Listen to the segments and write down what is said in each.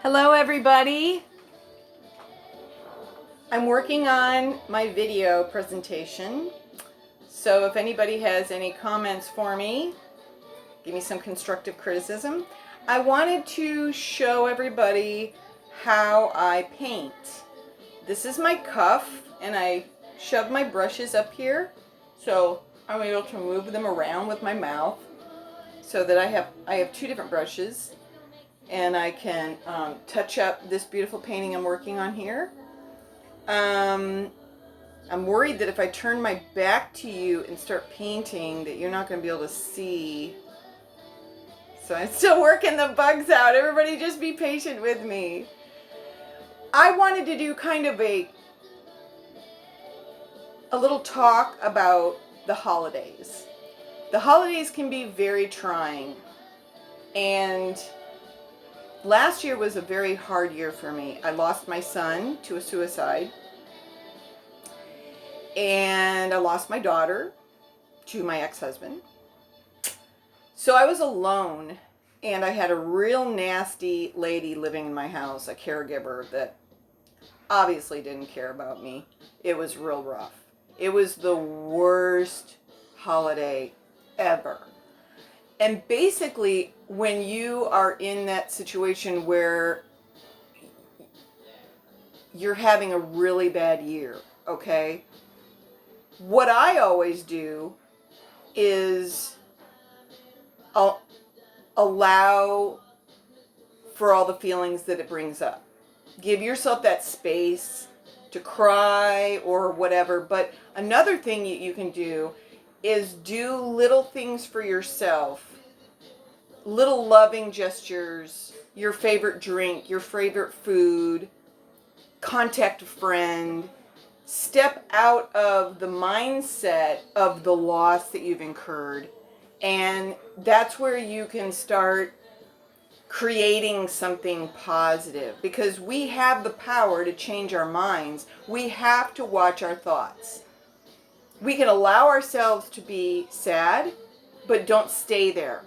Hello everybody. I'm working on my video presentation. So if anybody has any comments for me, give me some constructive criticism. I wanted to show everybody how I paint. This is my cuff and I shove my brushes up here so I'm able to move them around with my mouth so that I have two different brushes. And I can touch up this beautiful painting I'm working on here. I'm worried that if I turn my back to you and start painting that you're not going to be able to see. So I'm still working the bugs out. Everybody just be patient with me. I wanted to do kind of a little talk about the holidays. The holidays can be very trying, and last year was a very hard year for me. I lost my son to a suicide, and I lost my daughter to my ex-husband. So I was alone, and I had a real nasty lady living in my house, a caregiver that obviously didn't care about me. It was real rough. It was the worst holiday ever. And basically, when you are in that situation where you're having a really bad year, okay, what I always do is allow for all the feelings that it brings up. Give yourself that space to cry or whatever. But another thing you can do is do little things for yourself. Little loving gestures, your favorite drink, your favorite food, contact a friend. Step out of the mindset of the loss that you've incurred. And that's where you can start creating something positive, because we have the power to change our minds. We have to watch our thoughts. We can allow ourselves to be sad, but don't stay there.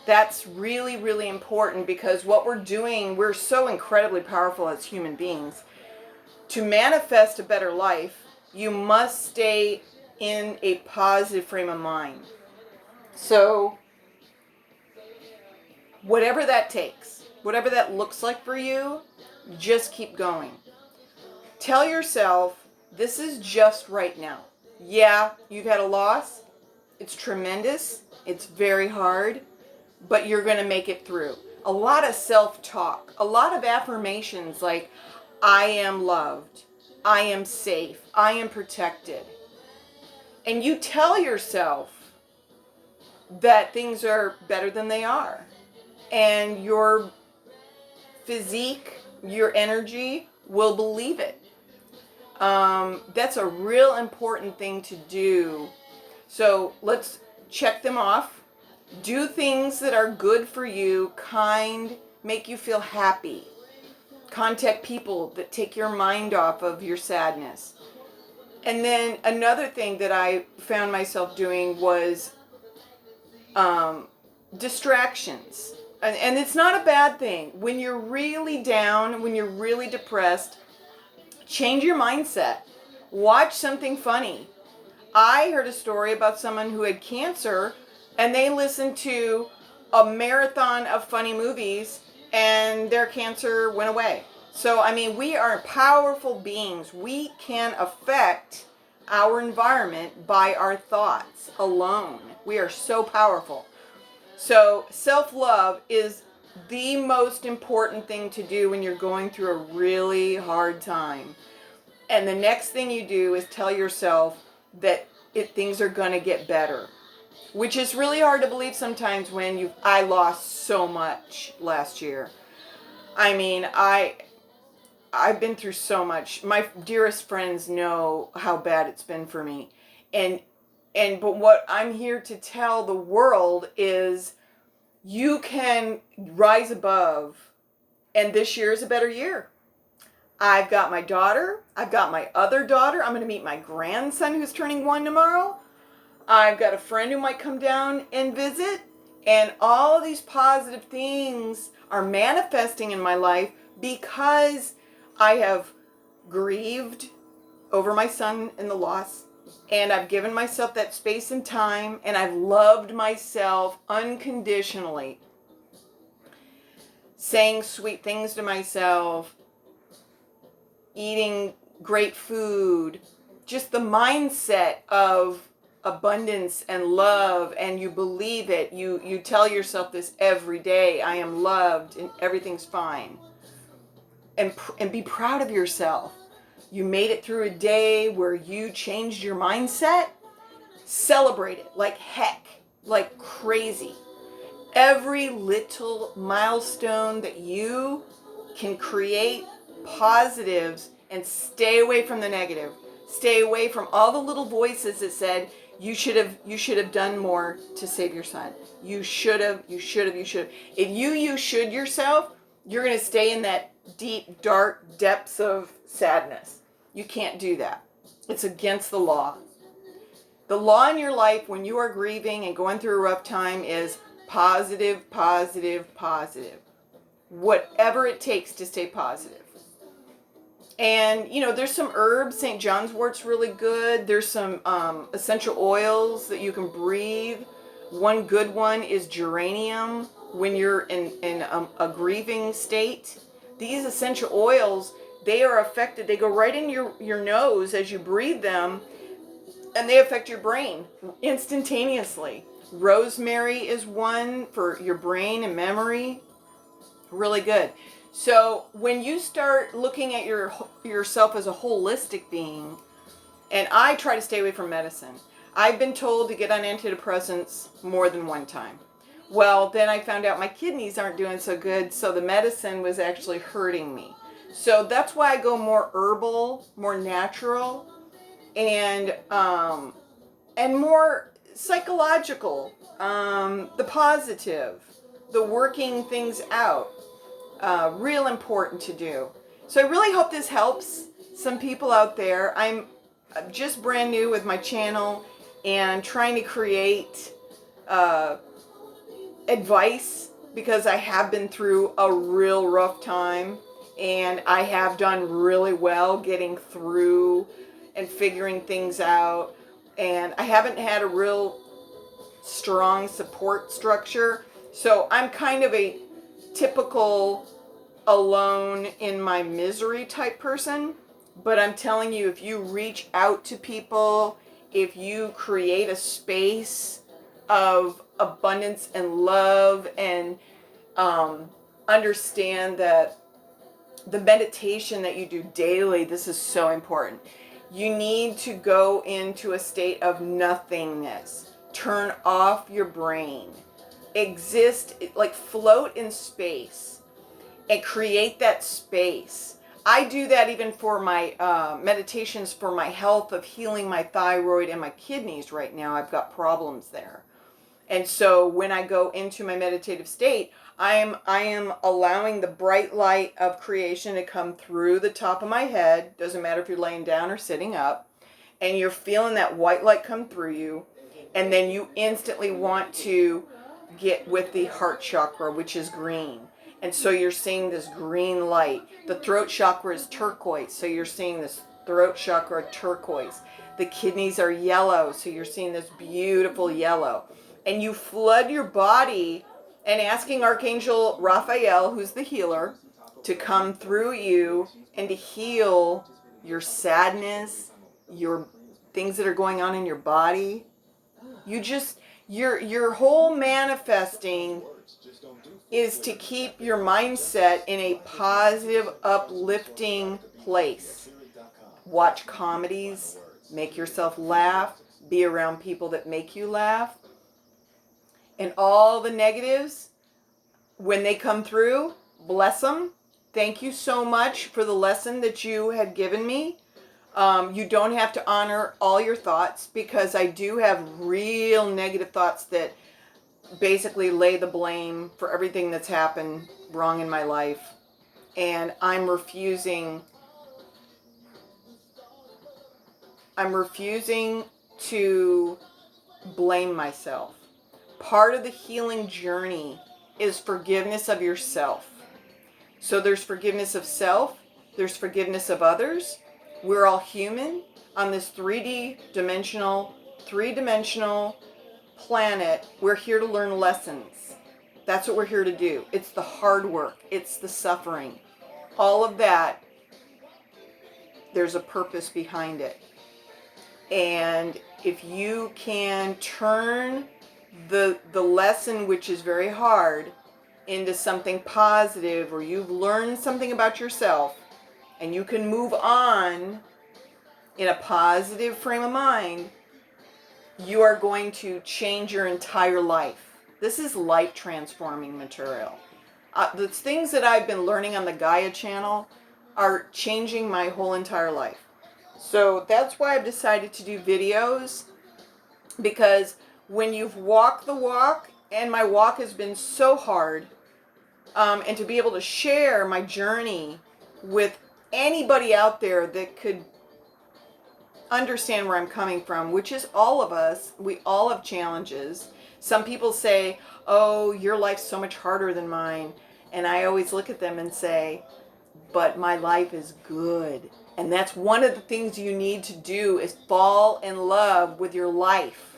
That's really, really important, because what we're doing, we're so incredibly powerful as human beings. To manifest a better life, you must stay in a positive frame of mind. So, whatever that takes, whatever that looks like for you, just keep going. Tell yourself, this is just right now. Yeah, you've had a loss. It's tremendous. It's very hard. But you're going to make it through. A lot of self-talk, a lot of affirmations like, I am loved, I am safe, I am protected. And you tell yourself that things are better than they are. And your physique, your energy will believe it. That's a real important thing to do. So let's check them off. Do things that are good for you, kind, make you feel happy. Contact people that take your mind off of your sadness. And then another thing that I found myself doing was distractions. And it's not a bad thing. When you're really down, when you're really depressed, change your mindset. Watch something funny. I heard a story about someone who had cancer, and they listened to a marathon of funny movies, and their cancer went away. So, I mean, we are powerful beings. We can affect our environment by our thoughts alone. We are so powerful. So, self-love is the most important thing to do when you're going through a really hard time. And the next thing you do is tell yourself that things are going to get better. Which is really hard to believe sometimes when I lost so much last year. I mean, I've been through so much. My dearest friends know how bad it's been for me. But what I'm here to tell the world is you can rise above, and this year is a better year. I've got my daughter. I've got my other daughter. I'm going to meet my grandson who's turning 1 tomorrow. I've got a friend who might come down and visit, And all of these positive things are manifesting in my life because I have grieved over my son and the loss. And I've given myself that space and time, and I've loved myself unconditionally. Saying sweet things to myself, eating great food, just the mindset of abundance and love, and you believe it. You tell yourself this every day: I am loved and everything's fine. And be proud of yourself. You made it through a day where you changed your mindset. Celebrate it like heck, like crazy. Every little milestone that you can create positives, and stay away from the negative. Stay away from all the little voices that said you should have done more to save your son. You should have. If you should yourself, you're going to stay in that deep, dark depths of sadness. You can't do that. It's against the law. The law in your life when you are grieving and going through a rough time is positive, positive, positive. Whatever it takes to stay positive. And, there's some herbs. St. John's wort's really good. There's some essential oils that you can breathe. One good one is geranium when you're in a grieving state. These essential oils, they are affected. They go right in your nose as you breathe them, and they affect your brain instantaneously. Rosemary is one for your brain and memory. Really good. So when you start looking at yourself as a holistic being, and I try to stay away from medicine. I've been told to get on antidepressants more than one time. Well, then I found out my kidneys aren't doing so good, so the medicine was actually hurting me. So that's why I go more herbal, more natural, and more psychological, the positive, the working things out. Real important to do. So I really hope this helps some people out there. I'm just brand new with my channel and trying to create advice because I have been through a real rough time, and I have done really well getting through and figuring things out, and I haven't had a real strong support structure. So I'm kind of a typical alone in my misery type person. But I'm telling you, if you reach out to people, if you create a space of abundance and love, and understand that the meditation that you do daily, this is so important. You need to go into a state of nothingness. Turn off your brain. Exist, like float in space and create that space. I do that even for my meditations for my health of healing my thyroid and my kidneys right now. I've got problems there. And so when I go into my meditative state, I am allowing the bright light of creation to come through the top of my head. Doesn't matter if you're laying down or sitting up. And you're feeling that white light come through you. And then you instantly want to get with the heart chakra, which is green. And so you're seeing this green light. The throat chakra is turquoise, so you're seeing this throat chakra turquoise. The kidneys are yellow, so you're seeing this beautiful yellow. And you flood your body and asking Archangel Raphael, who's the healer, to come through you and to heal your sadness, your things that are going on in your body. You just, your whole manifesting is to keep your mindset in a positive, uplifting place. Watch comedies, make yourself laugh, be around people that make you laugh. And all the negatives, when they come through, bless them. Thank you so much for the lesson that you had given me. You don't have to honor all your thoughts, because I do have real negative thoughts that basically lay the blame for everything that's happened wrong in my life. And I'm refusing to blame myself. part of the healing journey is forgiveness of yourself. So there's forgiveness of self, there's forgiveness of others. We're all human on this three-dimensional planet. We're here to learn lessons. That's what we're here to do. It's the hard work. It's the suffering. All of that, there's a purpose behind it. And if you can turn the lesson, which is very hard, into something positive, or you've learned something about yourself, and you can move on in a positive frame of mind, you are going to change your entire life. This is life transforming material. The things that I've been learning on the Gaia channel are changing my whole entire life. So that's why I've decided to do videos, because when you've walked the walk, and my walk has been so hard, and to be able to share my journey with anybody out there that could understand where I'm coming from, which is all of us. We all have challenges. Some people say, oh, your life's so much harder than mine. And I always look at them and say, but my life is good. And that's one of the things you need to do, is fall in love with your life.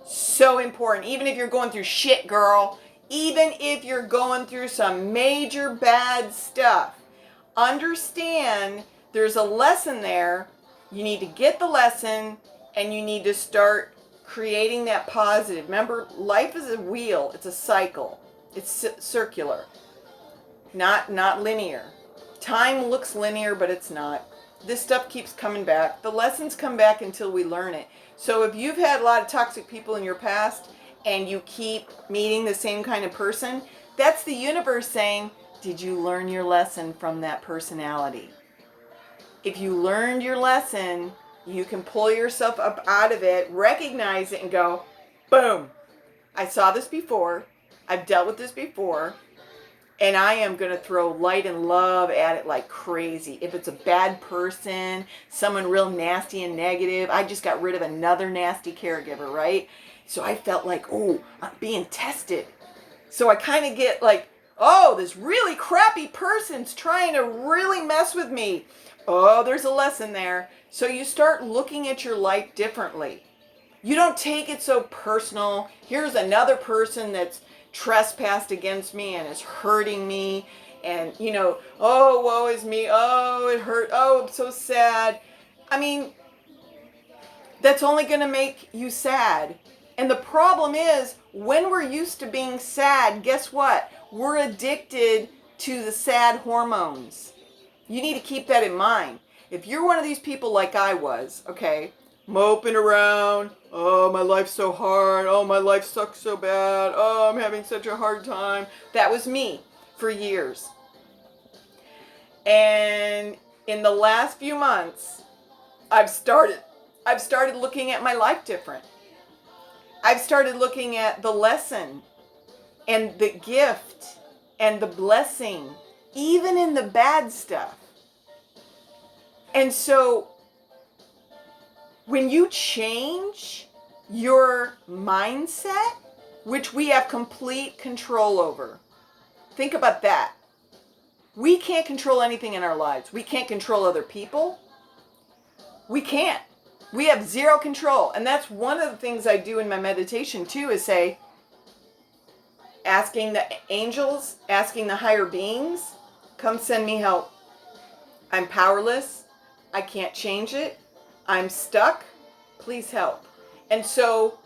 So important. Even if you're going through shit, girl. Even if you're going through some major bad stuff. Understand there's a lesson there. You need to get the lesson, and you need to start creating that positive. Remember, life is a wheel. It's a cycle. It's circular, not linear. Time looks linear, but it's not. This stuff keeps coming back. The lessons come back until we learn it. So if you've had a lot of toxic people in your past, and you keep meeting the same kind of person, that's the universe saying, did you learn your lesson from that personality? If you learned your lesson, you can pull yourself up out of it, recognize it, and go, boom, I saw this before, I've dealt with this before, and I am going to throw light and love at it like crazy. If it's a bad person, someone real nasty and negative, I just got rid of another nasty caregiver, right? So I felt like, oh, I'm being tested. So I kind of get like, oh, this really crappy person's trying to really mess with me. Oh, there's a lesson there. So you start looking at your life differently. You don't take it so personal. Here's another person that's trespassed against me and is hurting me. And, oh, woe is me. Oh, it hurt. Oh, I'm so sad. I mean, that's only going to make you sad. And the problem is, when we're used to being sad, guess what? We're addicted to the sad hormones. You need to keep that in mind. If you're one of these people like I was, okay, moping around, oh, my life's so hard, oh, my life sucks so bad, oh, I'm having such a hard time. That was me for years. And in the last few months, I've started looking at my life different. I've started looking at the lesson and the gift and the blessing, even in the bad stuff. And so when you change your mindset, which we have complete control over, think about that. We can't control anything in our lives. We can't control other people. We can't. We have zero control. And that's one of the things I do in my meditation too, is say, asking the angels, asking the higher beings, come send me help. I'm powerless. I can't change it. I'm stuck. Please help. And so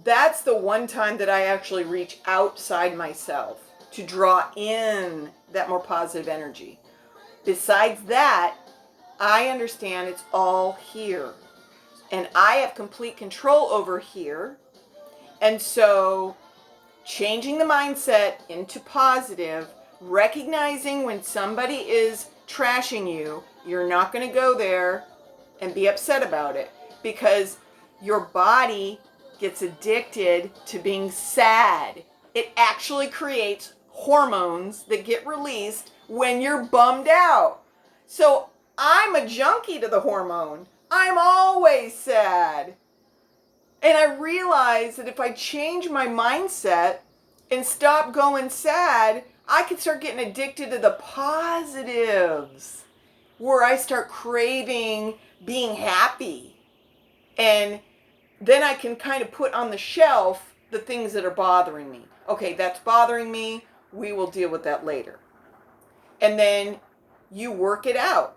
that's the one time that I actually reach outside myself to draw in that more positive energy. Besides that, I understand it's all here. And I have complete control over here. And so changing the mindset into positive, recognizing when somebody is trashing you, you're not going to go there and be upset about it, because your body gets addicted to being sad. It actually creates hormones that get released when you're bummed out. So I'm a junkie to the hormone. I'm always sad. And I realized that if I change my mindset and stop going sad, I could start getting addicted to the positives, where I start craving being happy. And then I can kind of put on the shelf the things that are bothering me. Okay, that's bothering me. We will deal with that later. And then you work it out.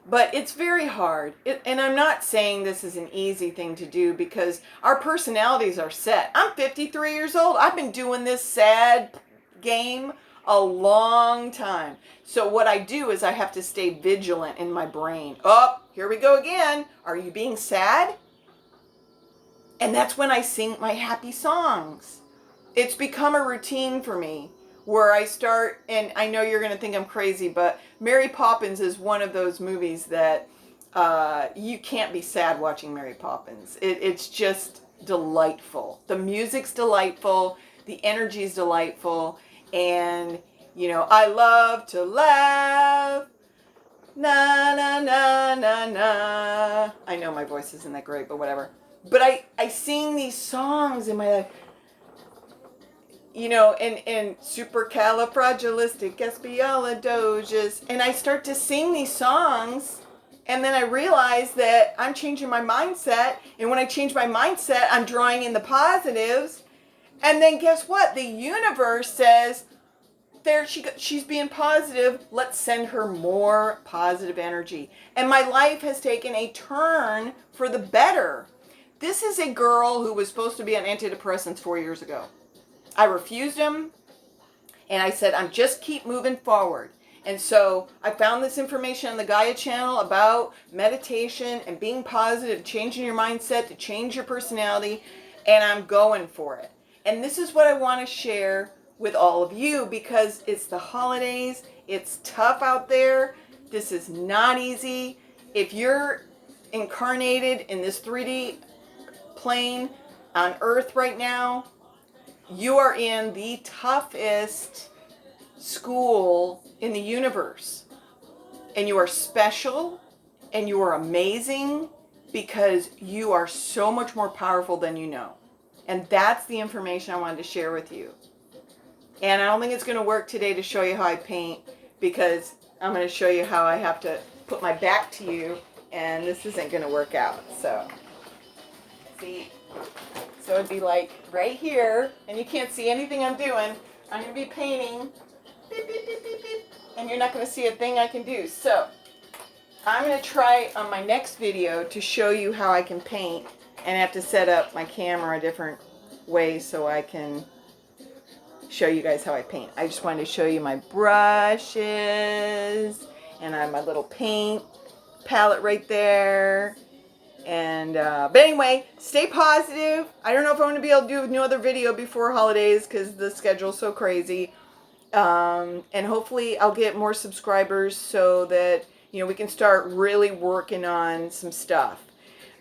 But it's very hard. And I'm not saying this is an easy thing to do, because our personalities are set. I'm 53 years old. I've been doing this sad game a long time. So what I do is I have to stay vigilant in my brain. Oh, here we go again. Are you being sad? And that's when I sing my happy songs. It's become a routine for me, where I start, and I know you're going to think I'm crazy, but Mary Poppins is one of those movies that you can't be sad watching Mary Poppins. It's just delightful. The music's delightful. The energy's delightful. And, you know, I love to laugh. Na, na, na, na, na. I know my voice isn't that great, but whatever. But I sing these songs in my life. You know, and supercalifragilisticexpialidocious, and I start to sing these songs, and then I realize that I'm changing my mindset, and when I change my mindset, I'm drawing in the positives, and then guess what? The universe says, there she's being positive, let's send her more positive energy. And my life has taken a turn for the better. This is a girl who was supposed to be on antidepressants 4 years ago. I refused him, and I said, I'm just keep moving forward. And so I found this information on the Gaia channel about meditation and being positive, changing your mindset to change your personality, and I'm going for it. And this is what I want to share with all of you, because it's the holidays. It's tough out there. This is not easy. If you're incarnated in this 3D plane on Earth right now, you are in the toughest school in the universe. And you are special, and you are amazing, because you are so much more powerful than you know. And that's the information I wanted to share with you. And I don't think it's going to work today to show you how I paint, because I'm going to show you how I have to put my back to you, and this isn't going to work out. So, see? So it'd be like right here, and you can't see anything I'm doing. I'm going to be painting, beep, beep, beep, beep, beep, and you're not going to see a thing I can do. So I'm going to try on my next video to show you how I can paint, and I have to set up my camera a different way so I can show you guys how I paint. I just wanted to show you my brushes, and I have my little paint palette right there. And but anyway, stay positive. I don't know if I'm going to be able to do another video before holidays, because the schedule's so crazy. And hopefully I'll get more subscribers so that, you know, we can start really working on some stuff.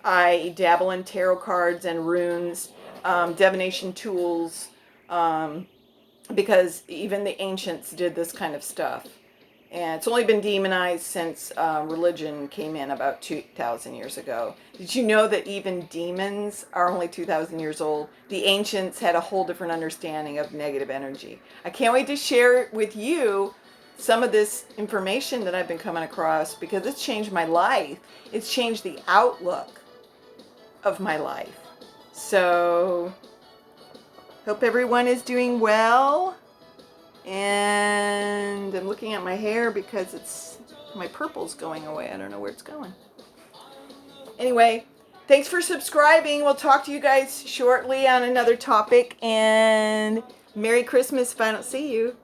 I dabble in tarot cards and runes, divination tools, because even the ancients did this kind of stuff. And it's only been demonized since religion came in about 2,000 years ago. Did you know that even demons are only 2,000 years old? The ancients had a whole different understanding of negative energy. I can't wait to share with you some of this information that I've been coming across, because it's changed my life. It's changed the outlook of my life. So, hope everyone is doing well. And I'm looking at my hair because my purple's going away. I don't know where it's going. Anyway, thanks for subscribing. We'll talk to you guys shortly on another topic. And Merry Christmas if I don't see you.